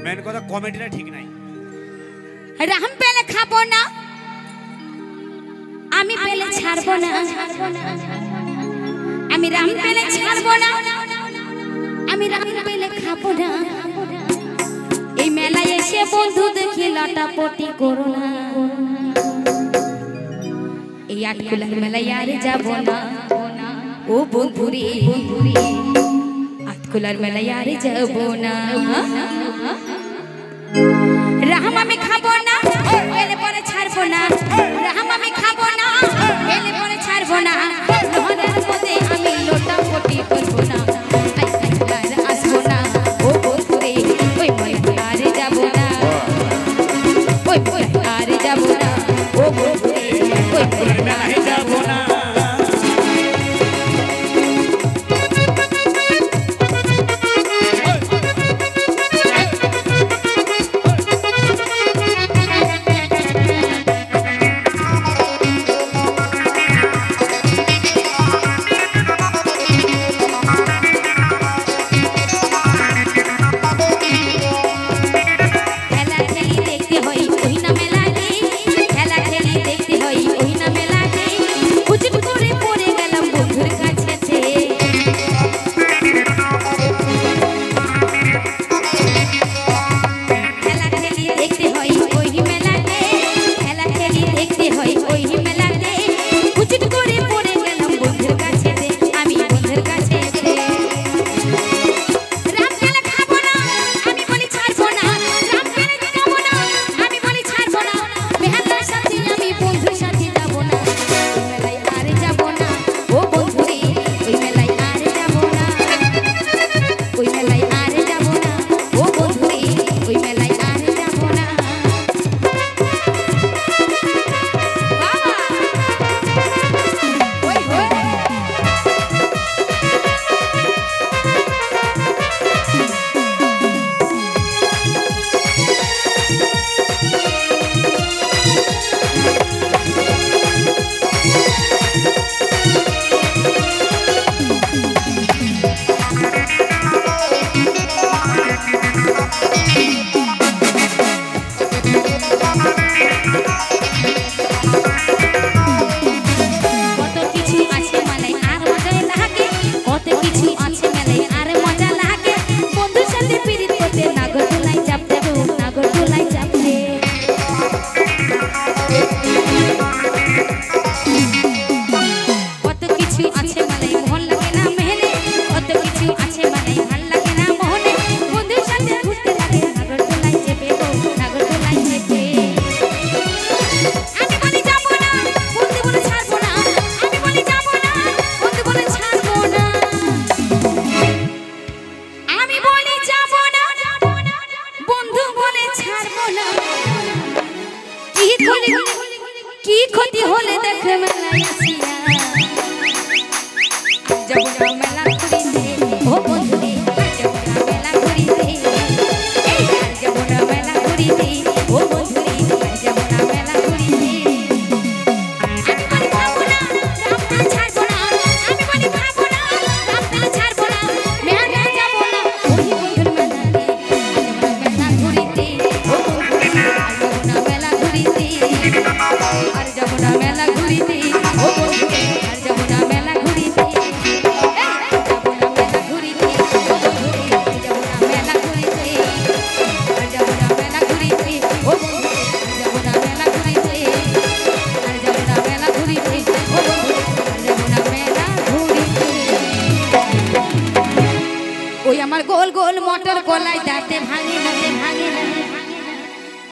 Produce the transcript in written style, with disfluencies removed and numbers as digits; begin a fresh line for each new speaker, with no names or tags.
Main কথা কমেডিটা ঠিক নাই।
রাম পেলে খাবো না, আমি পেলে ছাড়বো না, আমি রাম পেলে ছাড়বো না, আমি রাম পেলে খাবো না। এই মেলায় এসে বন্ধু দেখি লাটাপটি করো না, এই আটকুলার মেলায় আর যাবো না ও বন্ধুরে, আটকুলার মেলায় আর যাবো না। রাম আমি খাবো না, পেলে পরে ছাড়বো না, রাম আমি খাবো না, পেলে পরে ছাড়বো না। নহরের মধ্যে আমি লোটাপটি করবো না, আর আসবো না ও বন্ধুরে, ওই মেলায় আর যাবো না, ওই মেলায় আর যাবো না ও বন্ধুরে, ওই মেলায় যাবো না। কি ক্ষতি হলে দেখে মেলায় আসিয়া যাব না মেলা ঘুরিতে ও বন্ধুরে, যাব না মেলা ঘুরিতে, যাব না মেলা ঘুরিতে ও বন্ধুরে, যাব না মেলা ঘুরিতে। আমি বলি খাবো না, রামটা ছাড়বো না, আমি বলি খাবো না, রামটা ছাড়বো না, মেলা যাব না ওই বন্ধুর মেলাতে, যাব না মেলা ঘুরিতে ও বন্ধুরে, যাব না মেলা ঘুরিতে, আর যাব না মেলা ঘুরিতে ও বন্ধুরে, আর যাব না মেলা ঘুরিতে, যাব না মেলা ঘুরিতে ও বন্ধুরে, যাব না মেলা ঘুরিতে, আর যাব না মেলা ঘুরিতে ও বন্ধুরে, যাব না মেলা ঘুরিতে, আর যাব না মেলা ঘুরিতে ও বন্ধুরে, যাব না মেলা ঘুরিতে। ওই আমার গোল গোল মোটর গলায় দাঁতে ভাঙে না, ভাঙে না।